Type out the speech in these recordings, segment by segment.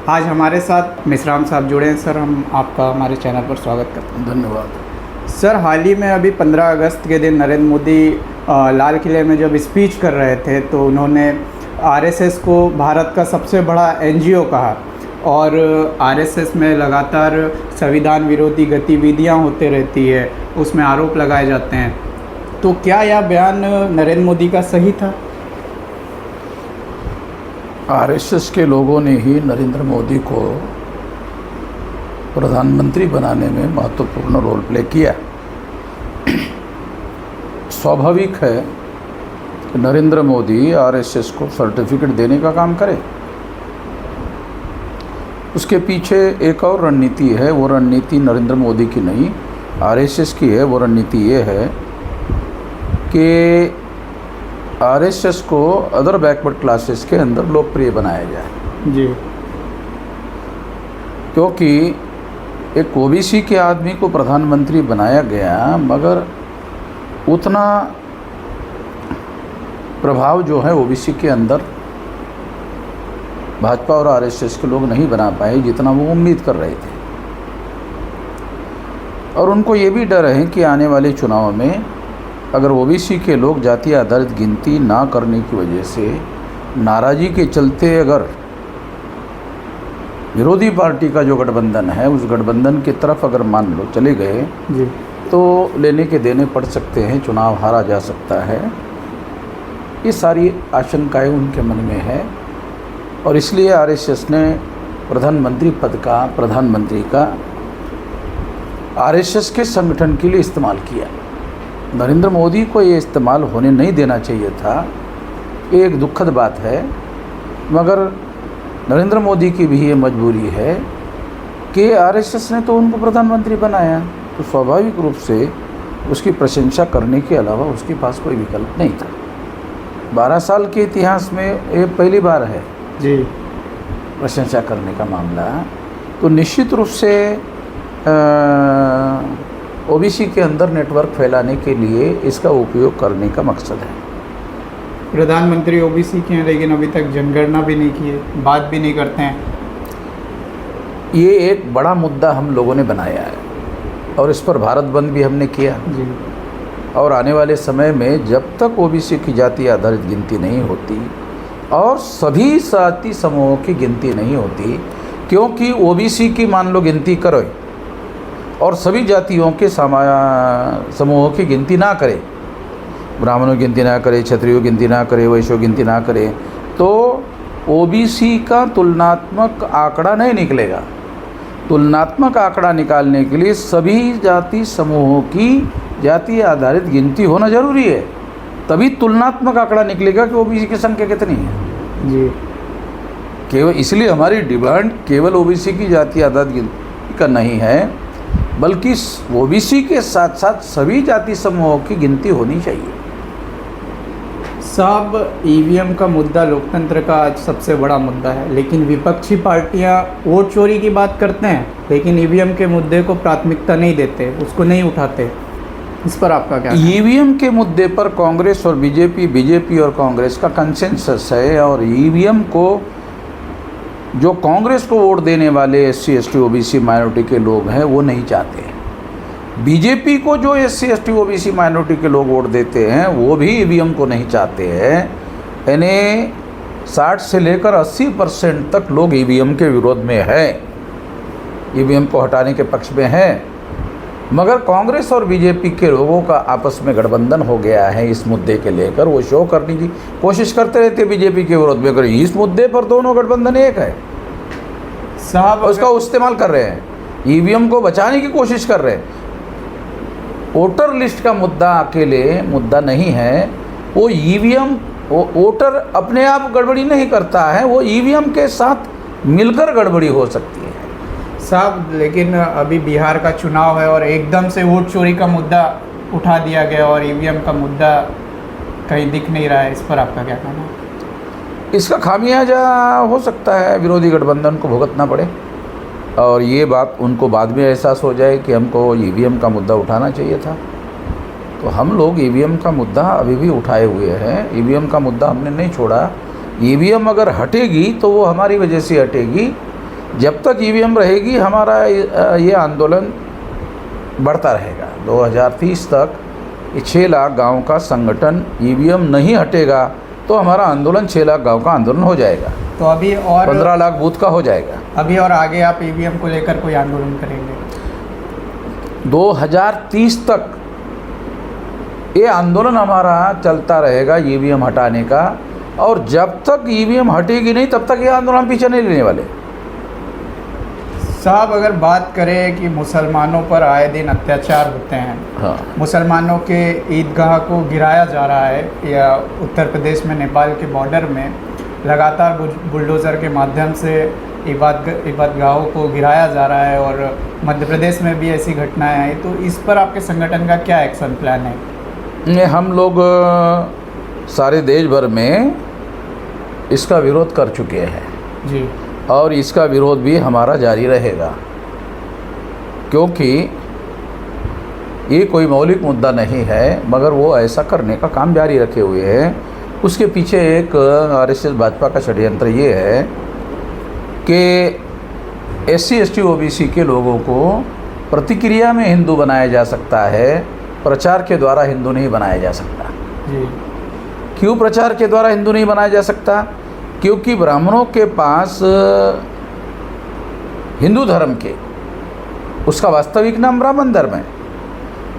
आज हमारे साथ मिश्राम साहब जुड़े हैं। सर, हम आपका हमारे चैनल पर स्वागत करते हैं। धन्यवाद। सर, हाल ही में अभी 15 अगस्त के दिन नरेंद्र मोदी लाल किले में जब स्पीच कर रहे थे तो उन्होंने आरएसएस को भारत का सबसे बड़ा एनजीओ कहा और आरएसएस में लगातार संविधान विरोधी गतिविधियां होते रहती है, उसमें आरोप लगाए जाते हैं। तो क्या यह बयान नरेंद्र मोदी का सही था? आरएसएस के लोगों ने ही नरेंद्र मोदी को प्रधानमंत्री बनाने में महत्वपूर्ण रोल प्ले किया। स्वाभाविक है कि नरेंद्र मोदी आरएसएस को सर्टिफिकेट देने का काम करे। उसके पीछे एक और रणनीति है, वो रणनीति नरेंद्र मोदी की नहीं, आरएसएस की है। वो रणनीति ये है कि आरएसएस को अदर बैकवर्ड क्लासेस के अंदर लोकप्रिय बनाया जाए जी। क्योंकि एक ओबीसी के आदमी को प्रधानमंत्री बनाया गया, मगर उतना प्रभाव जो है ओबीसी के अंदर भाजपा और आरएसएस के लोग नहीं बना पाए जितना वो उम्मीद कर रहे थे। और उनको ये भी डर है कि आने वाले चुनाव में अगर ओबीसी के लोग जाति आधारित गिनती ना करने की वजह से नाराज़गी के चलते अगर विरोधी पार्टी का जो गठबंधन है उस गठबंधन की तरफ अगर मान लो चले गए जी, तो लेने के देने पड़ सकते हैं, चुनाव हारा जा सकता है। ये सारी आशंकाएं उनके मन में है और इसलिए आरएसएस ने प्रधानमंत्री पद का, प्रधानमंत्री का आरएसएस के संगठन के लिए इस्तेमाल किया। नरेंद्र मोदी को ये इस्तेमाल होने नहीं देना चाहिए था। ये एक दुखद बात है, मगर नरेंद्र मोदी की भी ये मजबूरी है कि आरएसएस ने तो उनको प्रधानमंत्री बनाया, तो स्वाभाविक रूप से उसकी प्रशंसा करने के अलावा उसके पास कोई विकल्प नहीं था। 12 साल के इतिहास में ये पहली बार है जी प्रशंसा करने का मामला। तो निश्चित रूप से ओबीसी के अंदर नेटवर्क फैलाने के लिए इसका उपयोग करने का मकसद है। प्रधानमंत्री ओबीसी के हैं लेकिन अभी तक जनगणना भी नहीं की है, बात भी नहीं करते हैं। ये एक बड़ा मुद्दा हम लोगों ने बनाया है और इस पर भारत बंद भी हमने किया जी। और आने वाले समय में जब तक ओबीसी की जाति आधारित गिनती नहीं होती और सभी जाति समूहों की गिनती नहीं होती, क्योंकि ओबीसी की मान लो गिनती करो और सभी जातियों के समूहों की गिनती ना करे, ब्राह्मणों की गिनती ना करे, क्षत्रियों की गिनती ना करे, वैश्यों की गिनती ना करे, तो ओबीसी का तुलनात्मक आंकड़ा नहीं निकलेगा। तुलनात्मक आंकड़ा निकालने के लिए सभी जाति समूहों की जाति आधारित गिनती होना जरूरी है, तभी तुलनात्मक आंकड़ा निकलेगा कि ओबीसी की संख्या कितनी है जी। केवल इसलिए हमारी डिमांड केवल ओबीसी की जाति आधारित गिनती का नहीं है, बल्कि ओबीसी के साथ साथ सभी जाति समूहों की गिनती होनी चाहिए। साहब, ईवीएम का मुद्दा लोकतंत्र का आज सबसे बड़ा मुद्दा है, लेकिन विपक्षी पार्टियां वोट चोरी की बात करते हैं लेकिन ईवीएम के मुद्दे को प्राथमिकता नहीं देते, उसको नहीं उठाते। इस पर आपका क्या? ईवीएम के मुद्दे पर कांग्रेस और बीजेपी और कांग्रेस का कंसेंसस है और ईवीएम को जो कांग्रेस को वोट देने वाले एससी एसटी ओबीसी माइनॉरिटी के लोग हैं वो नहीं चाहते। बीजेपी को जो एससी एसटी ओबीसी माइनॉरिटी के लोग वोट देते हैं वो भी ईवीएम को नहीं चाहते हैं। यानी 60 से लेकर 80% तक लोग ईवीएम के विरोध में है, ईवीएम को हटाने के पक्ष में है। मगर कांग्रेस और बीजेपी के लोगों का आपस में गठबंधन हो गया है इस मुद्दे के लेकर। वो शो करने की कोशिश करते रहते बीजेपी के विरोध में, अगर इस मुद्दे पर दोनों गठबंधन एक है साहब, उसका इस्तेमाल कर रहे हैं, ईवीएम को बचाने की कोशिश कर रहे हैं। वोटर लिस्ट का मुद्दा अकेले मुद्दा नहीं है, वो ईवीएम वोटर अपने आप गड़बड़ी नहीं करता है, वो ईवीएम के साथ मिलकर गड़बड़ी हो सकती है। साहब, लेकिन अभी बिहार का चुनाव है और एकदम से वोट चोरी का मुद्दा उठा दिया गया और ईवीएम का मुद्दा कहीं दिख नहीं रहा है। इस पर आपका क्या कहना है? इसका खामियाजा हो सकता है विरोधी गठबंधन को भुगतना पड़े और ये बात उनको बाद में एहसास हो जाए कि हमको ईवीएम का मुद्दा उठाना चाहिए था। तो हम लोग ईवीएम का मुद्दा अभी भी उठाए हुए हैं, ईवीएम का मुद्दा हमने नहीं छोड़ा। ईवीएम अगर हटेगी तो वो हमारी वजह से हटेगी, जब तक ईवीएम रहेगी हमारा ये आंदोलन बढ़ता रहेगा। 2030 तक 6 लाख गांव का संगठन ईवीएम नहीं हटेगा तो हमारा आंदोलन 6 लाख गांव का आंदोलन हो जाएगा, तो अभी और 15 लाख बूथ का हो जाएगा। अभी और आगे आप ईवीएम को लेकर कोई आंदोलन करेंगे? 2030 तक ये आंदोलन हमारा चलता रहेगा ईवीएम हटाने का, और जब तक ईवीएम हटेगी नहीं तब तक ये आंदोलन हम पीछे नहीं लेने वाले। साहब, अगर बात करें कि मुसलमानों पर आए दिन अत्याचार होते हैं, हाँ, मुसलमानों के ईदगाह को गिराया जा रहा है, या उत्तर प्रदेश में नेपाल के बॉर्डर में लगातार बुलडोज़र के माध्यम से इबादगाहों को गिराया जा रहा है, और मध्य प्रदेश में भी ऐसी घटनाएं आई, तो इस पर आपके संगठन का क्या एक्शन प्लान है? ये हम लोग सारे देश भर में इसका विरोध कर चुके हैं जी, और इसका विरोध भी हमारा जारी रहेगा, क्योंकि ये कोई मौलिक मुद्दा नहीं है, मगर वो ऐसा करने का काम जारी रखे हुए हैं। उसके पीछे एक आरएसएस भाजपा का षड्यंत्र ये है कि SC ST OBC के लोगों को प्रतिक्रिया में हिंदू बनाया जा सकता है, प्रचार के द्वारा हिंदू नहीं बनाया जा सकता। जी, क्यों प्रचार के द्वारा हिंदू नहीं बनाया जा सकता? क्योंकि ब्राह्मणों के पास हिंदू धर्म के उसका वास्तविक नाम ब्राह्मण धर्म है,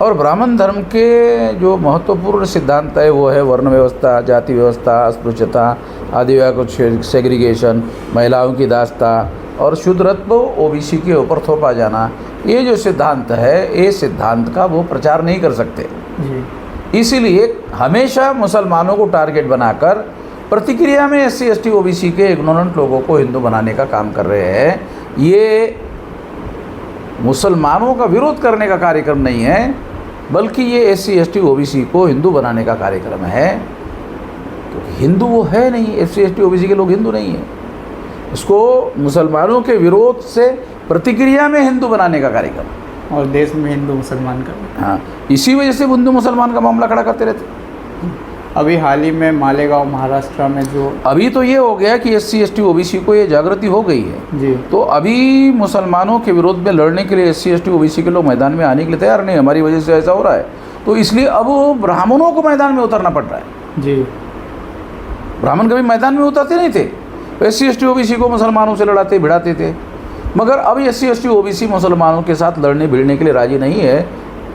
और ब्राह्मण धर्म के जो महत्वपूर्ण सिद्धांत है वो है वर्ण व्यवस्था, जाति व्यवस्था, अस्पृश्यता, आदिवासी को सेग्रीगेशन, महिलाओं की दास्ता और शूद्रत्व OBC के ऊपर थोपा जाना। ये जो सिद्धांत है, ये सिद्धांत का वो प्रचार नहीं कर सकते जी। इसीलिए हमेशा मुसलमानों को टारगेट बनाकर प्रतिक्रिया में SC ST OBC के इग्नोरेंट लोगों को हिंदू बनाने का काम कर रहे हैं। ये मुसलमानों का विरोध करने का कार्यक्रम नहीं है, बल्कि ये SC ST OBC को हिंदू बनाने का कार्यक्रम है। क्योंकि हिंदू वो है नहीं, SC ST OBC के लोग हिंदू नहीं हैं। इसको मुसलमानों के विरोध से प्रतिक्रिया में हिंदू बनाने का कार्यक्रम, और देश में हिंदू मुसलमान का। हाँ, इसी वजह से हिंदू मुसलमान का मामला खड़ा करते रहते। अभी हाल ही में मालेगांव महाराष्ट्र में जो अभी तो ये हो गया कि SC ST OBC को ये जागृति हो गई है जी, तो अभी मुसलमानों के विरोध में लड़ने के लिए SC ST OBC के लोग मैदान में आने के लिए तैयार नहीं, हमारी वजह से ऐसा हो रहा है। तो इसलिए अब ब्राह्मणों को मैदान में उतरना पड़ रहा है जी। ब्राह्मण कभी मैदान में उतरते नहीं थे, SC ST OBC को मुसलमानों से लड़ाते भिड़ाते थे, मगर अब SC ST OBC मुसलमानों के साथ लड़ने भिड़ने के लिए राजी नहीं है,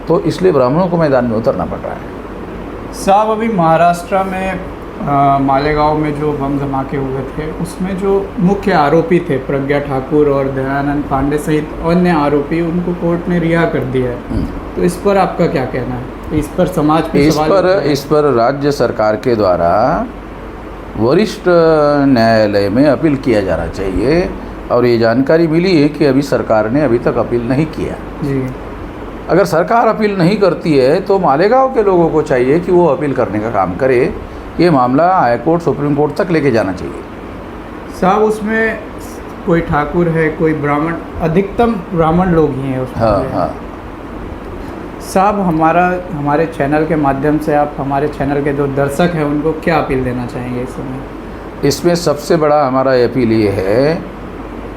तो इसलिए ब्राह्मणों को मैदान में उतरना पड़ रहा है। साहब, अभी महाराष्ट्र में मालेगांव में जो बम धमाके हुए थे, उसमें जो मुख्य आरोपी थे प्रज्ञा ठाकुर और दयानंद पांडे सहित अन्य आरोपी, उनको कोर्ट ने रिहा कर दिया है। तो इस पर आपका क्या कहना है? इस पर समाज पे इस पर राज्य सरकार के द्वारा वरिष्ठ न्यायालय में अपील किया जाना चाहिए, और ये जानकारी मिली है कि अभी सरकार ने अभी तक अपील नहीं किया जी। अगर सरकार अपील नहीं करती है तो मालेगांव के लोगों को चाहिए कि वो अपील करने का काम करे। ये मामला हाई कोर्ट, सुप्रीम कोर्ट तक लेके जाना चाहिए। साहब, उसमें कोई ठाकुर है, कोई ब्राह्मण, अधिकतम ब्राह्मण लोग ही हैं उसमें। हाँ हाँ। साहब, हमारे चैनल के माध्यम से आप हमारे चैनल के जो दर्शक हैं उनको क्या अपील देना चाहेंगे इस समय? इसमें सबसे बड़ा हमारा अपील ये है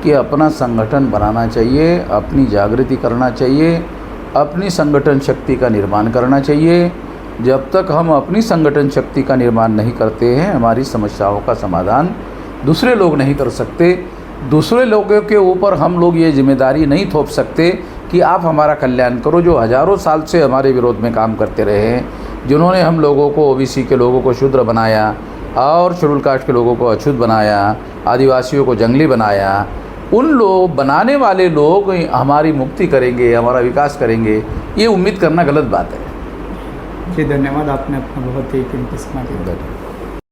कि अपना संगठन बनाना चाहिए, अपनी जागृति करना चाहिए, अपनी संगठन शक्ति का निर्माण करना चाहिए। जब तक हम अपनी संगठन शक्ति का निर्माण नहीं करते हैं, हमारी समस्याओं का समाधान दूसरे लोग नहीं कर सकते। दूसरे लोगों के ऊपर हम लोग ये जिम्मेदारी नहीं थोप सकते कि आप हमारा कल्याण करो। जो हज़ारों साल से हमारे विरोध में काम करते रहे हैं, जिन्होंने हम लोगों को, OBC के लोगों को शूद्र बनाया और शेड्यूल कास्ट के लोगों को अछूत बनाया, आदिवासियों को जंगली बनाया, उन लोग बनाने वाले लोग हमारी मुक्ति करेंगे, हमारा विकास करेंगे, ये उम्मीद करना गलत बात है। जी, धन्यवाद। आपने अपना बहुत ही कीमती समय दिया।